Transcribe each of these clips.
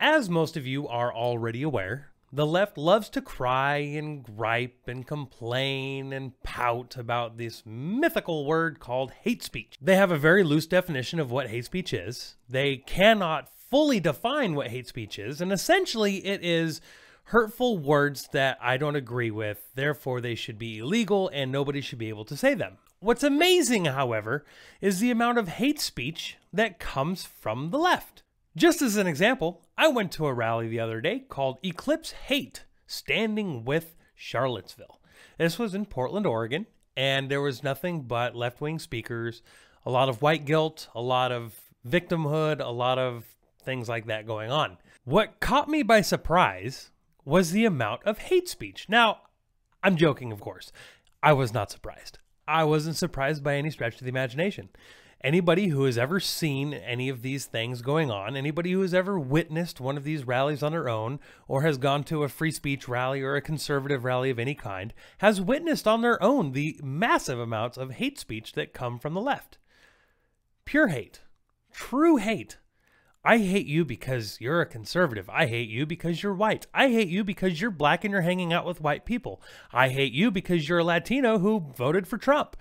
As most of you are already aware, the left loves to cry and gripe and complain and pout about this mythical word called hate speech. They have a very loose definition of what hate speech is. They cannot fully define what hate speech is, and essentially it is hurtful words that I don't agree with, therefore they should be illegal and nobody should be able to say them. What's amazing, however, is the amount of hate speech that comes from the left. Just as an example, I went to a rally the other day called Eclipse Hate, Standing with Charlottesville. This was in Portland, Oregon, and there was nothing but left-wing speakers, a lot of white guilt, a lot of victimhood, a lot of things like that going on. What caught me by surprise was the amount of hate speech. Now, I'm joking, of course. I was not surprised. I wasn't surprised by any stretch of the imagination. Anybody who has ever seen any of these things going on, anybody who has ever witnessed one of these rallies on their own, or has gone to a free speech rally or a conservative rally of any kind, has witnessed on their own the massive amounts of hate speech that come from the left. Pure hate. True hate. I hate you because you're a conservative. I hate you because you're white. I hate you because you're black and you're hanging out with white people. I hate you because you're a Latino who voted for Trump.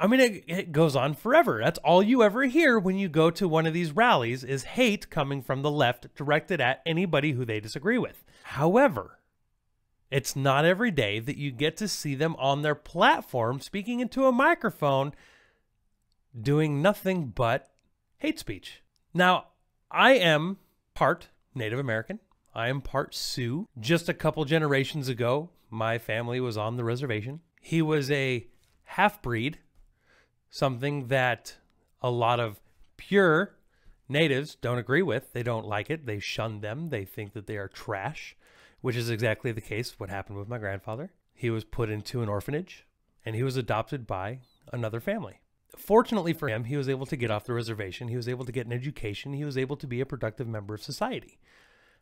I mean, it goes on forever. That's all you ever hear when you go to one of these rallies is hate coming from the left directed at anybody who they disagree with. However, it's not every day that you get to see them on their platform speaking into a microphone doing nothing but hate speech. Now, I am part Native American. I am part Sioux. Just a couple generations ago, my family was on the reservation. He was a half-breed, something that a lot of pure natives don't agree with. They don't like it. They shun them. They think that they are trash, which is exactly the case what happened with my grandfather. He was put into an orphanage, and he was adopted by another family. Fortunately for him, he was able to get off the reservation. He was able to get an education. He was able to be a productive member of society.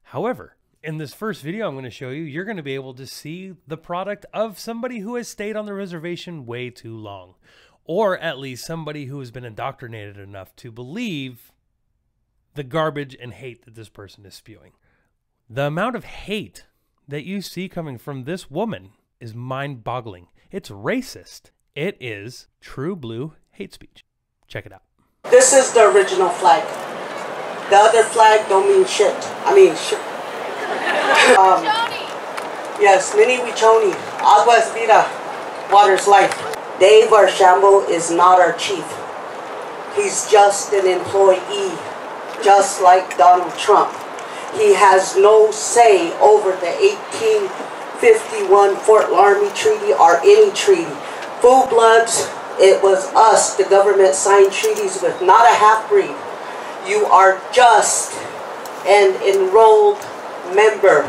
However, in this first video I'm going to show you, you're going to be able to see the product of somebody who has stayed on the reservation way too long, or at least somebody who has been indoctrinated enough to believe the garbage and hate that this person is spewing. The amount of hate that you see coming from this woman is mind-boggling. It's racist. It is true blue hate speech. Check it out. This is the original flag. The other flag don't mean shit. I mean shit. Yes, Mini Wichoni. Agua es vida. Water's life. Dave Archambault is not our chief. He's just an employee, just like Donald Trump. He has no say over the 1851 Fort Laramie Treaty or any treaty. Full bloods, it was us, the government signed treaties with, not a half-breed. You are just an enrolled member.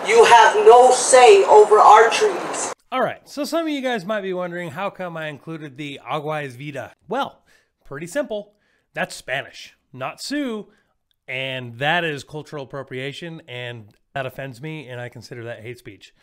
You have no say over our treaties. All right, so some of you guys might be wondering, how come I included the Agua es vida? Well, pretty simple. That's Spanish, not Sioux, and that is cultural appropriation, and that offends me, and I consider that hate speech.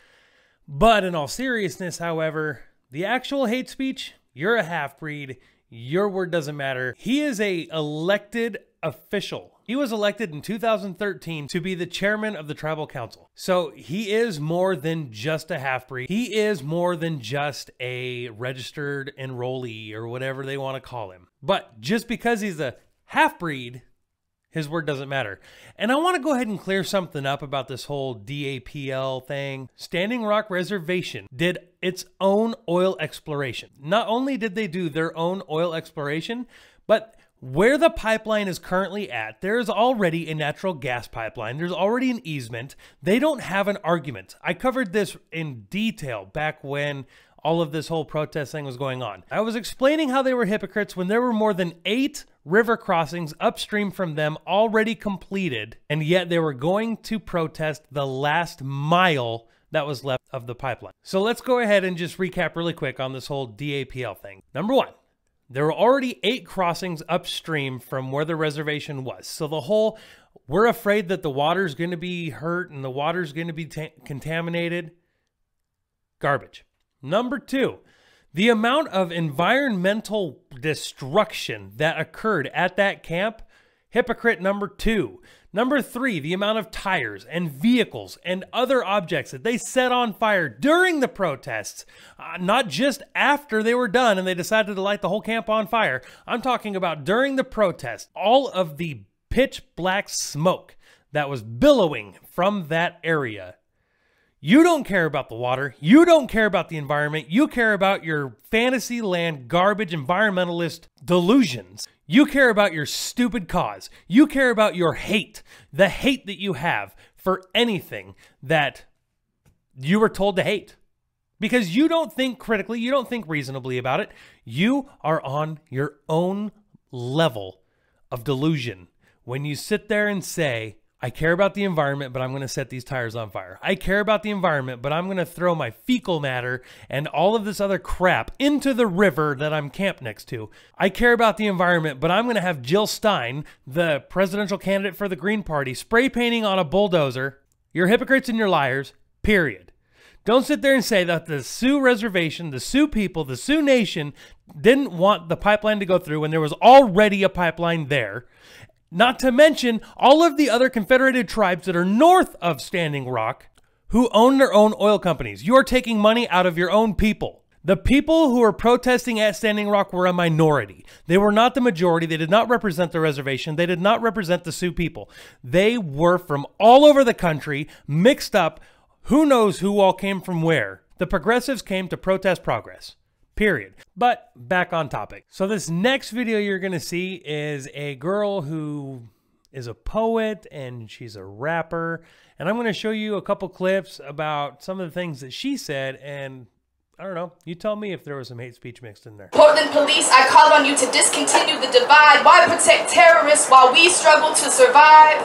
But in all seriousness, however, the actual hate speech, you're a half-breed, your word doesn't matter. He is an elected official. He was elected in 2013 to be the chairman of the tribal council. So he is more than just a half-breed. He is more than just a registered enrollee or whatever they want to call him. But just because he's a half-breed, his word doesn't matter. And I want to go ahead and clear something up about this whole DAPL thing. Standing Rock Reservation did its own oil exploration. Not only did they do their own oil exploration, but where the pipeline is currently at, there is already a natural gas pipeline. There's already an easement. They don't have an argument. I covered this in detail back when all of this whole protest thing was going on. I was explaining how they were hypocrites when there were more than 8 river crossings upstream from them already completed, and yet they were going to protest the last mile that was left of the pipeline. So let's go ahead and just recap really quick on this whole DAPL thing. Number one, there were already 8 crossings upstream from where the reservation was. So the whole, we're afraid that the water's going to be hurt and the water's going to be contaminated, garbage. Number 2, the amount of environmental destruction that occurred at that camp, hypocrite number 2. Number 3, the amount of tires and vehicles and other objects that they set on fire during the protests, not just after they were done and they decided to light the whole camp on fire. I'm talking about during the protest, all of the pitch black smoke that was billowing from that area. You don't care about the water. You don't care about the environment. You care about your fantasy land garbage environmentalist delusions. You care about your stupid cause. You care about your hate, the hate that you have for anything that you were told to hate. Because you don't think critically, you don't think reasonably about it. You are on your own level of delusion when you sit there and say, I care about the environment, but I'm going to set these tires on fire. I care about the environment, but I'm going to throw my fecal matter and all of this other crap into the river that I'm camped next to. I care about the environment, but I'm going to have Jill Stein, the presidential candidate for the Green Party, spray painting on a bulldozer. You're hypocrites and you're liars, period. Don't sit there and say that the Sioux Reservation, the Sioux people, the Sioux Nation didn't want the pipeline to go through when there was already a pipeline there. Not to mention all of the other Confederated tribes that are north of Standing Rock who own their own oil companies. You are taking money out of your own people. The people who were protesting at Standing Rock were a minority. They were not the majority. They did not represent the reservation. They did not represent the Sioux people. They were from all over the country, mixed up. Who knows who all came from where? The progressives came to protest progress. Period. But back on topic. So this next video you're going to see is a girl who is a poet and she's a rapper. And I'm going to show you a couple clips about some of the things that she said. And I don't know, you tell me if there was some hate speech mixed in there. Portland police, I call on you to discontinue the divide. Why protect terrorists while we struggle to survive?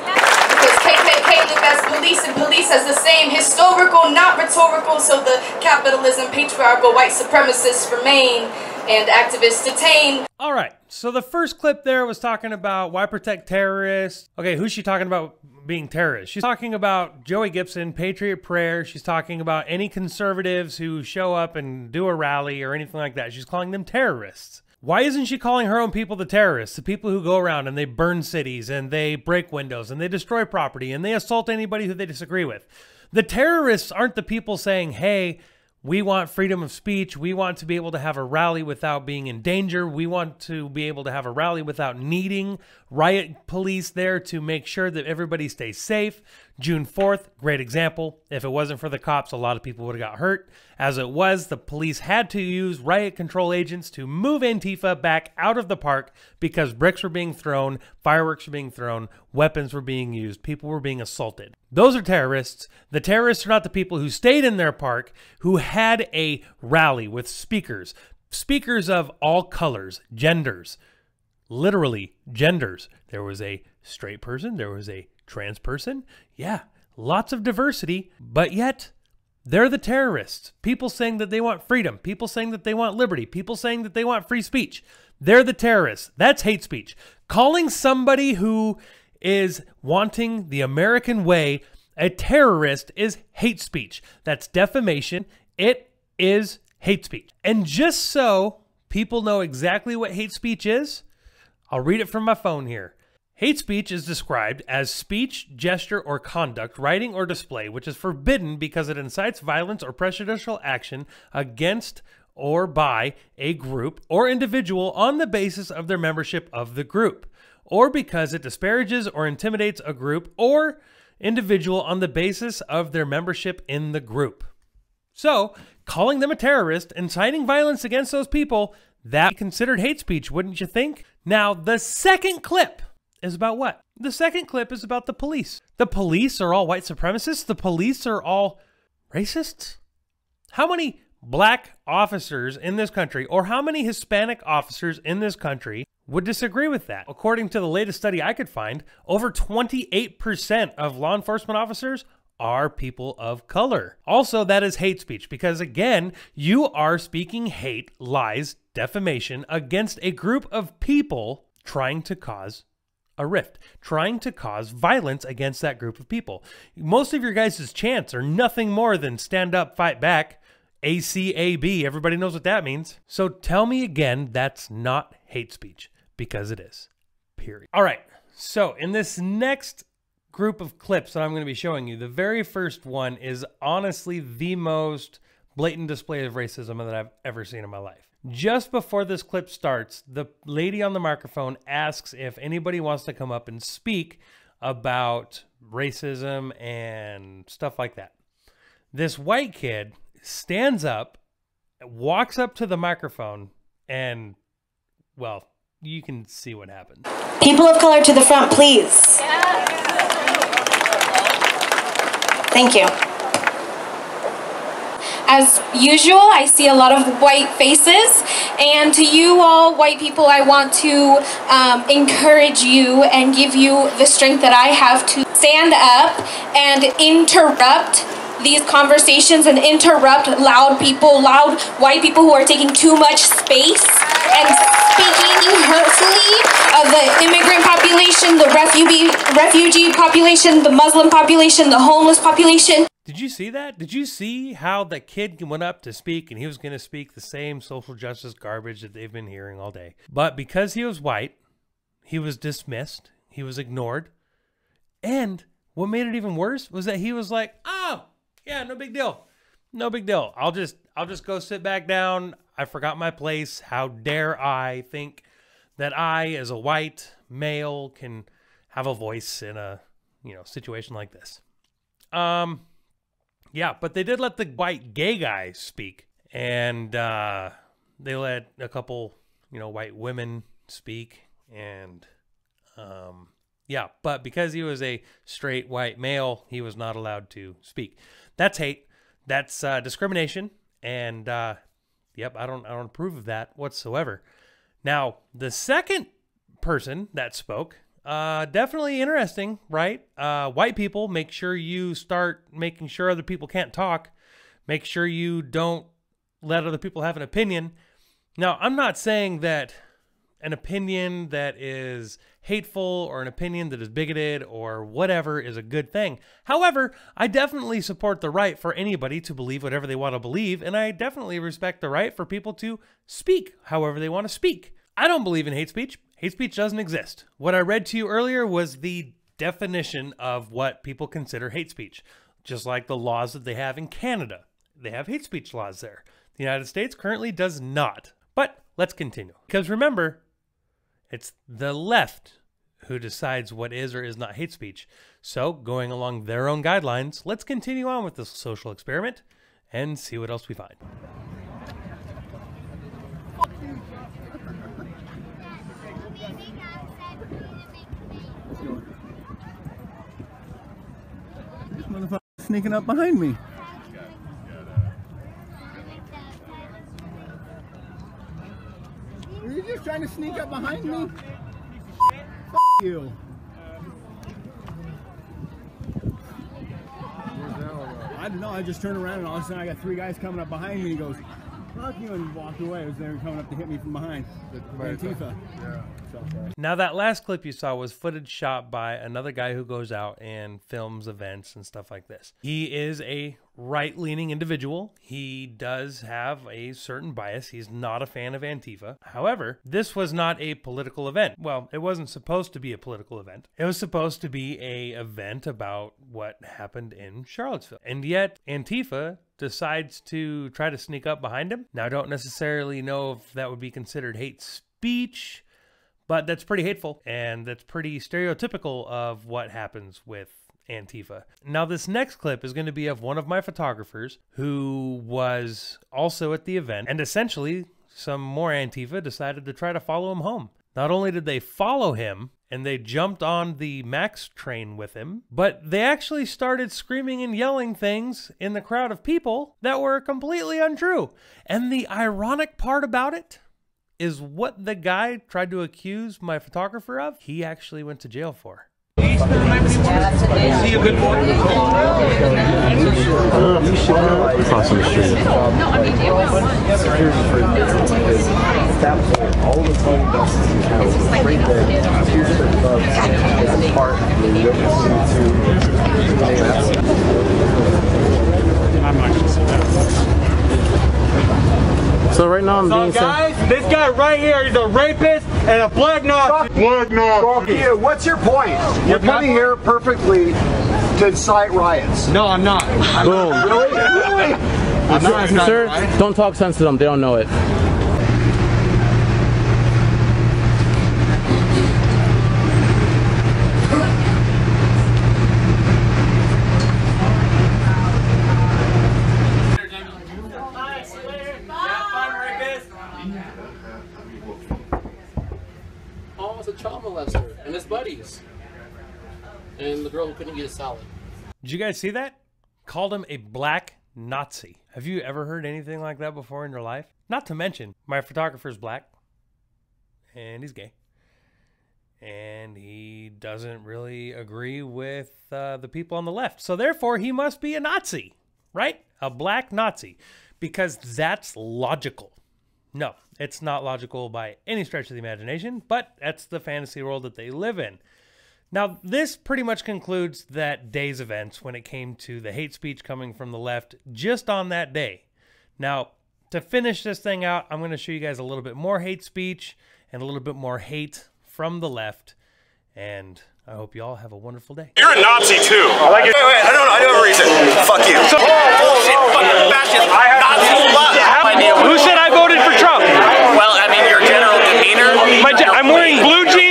Because KKK live as police and police as the same, historical, not rhetorical, so the capitalism, patriarchal, white supremacists remain and activists detain. All right, so the first clip there was talking about why protect terrorists. Okay, who's she talking about being terrorists? She's talking about Joey Gibson, Patriot Prayer. She's talking about any conservatives who show up and do a rally or anything like that. She's calling them terrorists. Why isn't she calling her own people the terrorists? The people who go around and they burn cities and they break windows and they destroy property and they assault anybody who they disagree with. The terrorists aren't the people saying, hey, we want freedom of speech. We want to be able to have a rally without being in danger. We want to be able to have a rally without needing riot police there to make sure that everybody stays safe. June 4th, great example. If it wasn't for the cops, a lot of people would have got hurt. As it was, the police had to use riot control agents to move Antifa back out of the park because bricks were being thrown, fireworks were being thrown, weapons were being used, people were being assaulted. Those are terrorists. The terrorists are not the people who stayed in their park, who had a rally with speakers. Speakers of all colors, genders, literally genders. There was a straight person, there was a trans person. Yeah, lots of diversity, but yet they're the terrorists. People saying that they want freedom, people saying that they want liberty, people saying that they want free speech. They're the terrorists. That's hate speech. Calling somebody who is wanting the American way a terrorist is hate speech. That's defamation. It is hate speech. And just so people know exactly what hate speech is, I'll read it from my phone here. Hate speech is described as speech, gesture, or conduct, writing, or display, which is forbidden because it incites violence or prejudicial action against or by a group or individual on the basis of their membership of the group, or because it disparages or intimidates a group or individual on the basis of their membership in the group. So, calling them a terrorist, inciting violence against those people, that considered hate speech, wouldn't you think? Now, the second clip is about what? The second clip is about the police. The police are all white supremacists? The police are all racists? How many black officers in this country, or how many Hispanic officers in this country would disagree with that? According to the latest study I could find, over 28% of law enforcement officers are people of color. Also, that is hate speech because, again, you are speaking hate, lies, defamation against a group of people trying to cause a rift, trying to cause violence against that group of people. Most of your guys' chants are nothing more than stand up, fight back, ACAB. Everybody knows what that means. So tell me again, that's not hate speech, because it is, period. All right, so in this next group of clips that I'm going to be showing you, the very first one is honestly the most blatant display of racism that I've ever seen in my life. Just before this clip starts, the lady on the microphone asks if anybody wants to come up and speak about racism and stuff like that. This white kid stands up, walks up to the microphone, and, well, you can see what happens. People of color to the front, please. Thank you. As usual, I see a lot of white faces, and to you all white people, I want to encourage you and give you the strength that I have to stand up and interrupt these conversations and interrupt loud people, loud white people who are taking too much space and speaking hurtfully of the immigrant population, the refugee population, the Muslim population, the homeless population. Did you see that? Did you see how that kid went up to speak and he was going to speak the same social justice garbage that they've been hearing all day? But because he was white, he was dismissed, he was ignored. And what made it even worse was that he was like, oh, yeah, no big deal. No big deal. I'll just go sit back down. I forgot my place. How dare I think that I, as a white male, can have a voice in a, situation like this. Yeah, but they did let the white gay guy speak, and they let a couple, white women speak, and yeah, but because he was a straight white male, he was not allowed to speak. That's hate. That's discrimination, and yep, I don't approve of that whatsoever. Now, the second person that spoke, definitely interesting, right? White people, make sure you start making sure other people can't talk. Make sure you don't let other people have an opinion. Now, I'm not saying that an opinion that is hateful or an opinion that is bigoted or whatever is a good thing. However, I definitely support the right for anybody to believe whatever they want to believe, and I definitely respect the right for people to speak however they want to speak. I don't believe in hate speech. Hate speech doesn't exist. What I read to you earlier was the definition of what people consider hate speech, just like the laws that they have in Canada. They have hate speech laws there. The United States currently does not. But let's continue. Because remember, it's the left who decides what is or is not hate speech. So, going along their own guidelines, let's continue on with this social experiment and see what else we find. This motherfucker sneaking up behind me. Are you just trying to sneak up behind me? F you. I don't know, I just turned around and all of a sudden I got three guys coming up behind me. He goes, fuck you, and walked away. It was they were coming up to hit me from behind. Antifa. Yeah. Now that last clip you saw was footage shot by another guy who goes out and films events and stuff like this. He is a right-leaning individual. He does have a certain bias. He's not a fan of Antifa. However, this was not a political event. Well, it wasn't supposed to be a political event. It was supposed to be an event about what happened in Charlottesville. And yet Antifa decides to try to sneak up behind him. Now, I don't necessarily know if that would be considered hate speech, but that's pretty hateful, and that's pretty stereotypical of what happens with Antifa. Now, this next clip is going to be of one of my photographers who was also at the event, and essentially some more Antifa decided to try to follow him home. Not only did they follow him, and they jumped on the Max train with him, but they actually started screaming and yelling things in the crowd of people that were completely untrue. And the ironic part about it is what the guy tried to accuse my photographer of, he actually went to jail for. See a good boy? Crossing the street. No, I mean, it was Security for that all the phone buses you have right there. Here's the club is a part of the I'm not going to say that. So right now I'm being guys, this guy right here is a rapist And a flag Nazi. Flag Nazi. You, what's your point? You're coming here perfectly to incite riots. No, I'm not. Boom. Really? Really? I'm not. Sir, don't talk sense to them. They don't know it. Oh, it's a child molester and his buddies. And the girl who couldn't eat a salad. Did you guys see that? Called him a black Nazi. Have you ever heard anything like that before in your life? Not to mention, my photographer's black. And he's gay. And he doesn't really agree with the people on the left. So therefore, he must be a Nazi, right? A black Nazi. Because that's logical. No, it's not logical by any stretch of the imagination, but that's the fantasy world that they live in. Now, this pretty much concludes that day's events when it came to the hate speech coming from the left just on that day. Now, to finish this thing out, I'm going to show you guys a little bit more hate speech and a little bit more hate from the left. And I hope you all have a wonderful day. You're a Nazi too. I like it. Wait, I don't know. I have a reason. Fuck you. Bullshit, fucking fascist, Nazi slut. Who said I voted for Trump? Well, I mean, your general demeanor. I'm wearing blue jeans.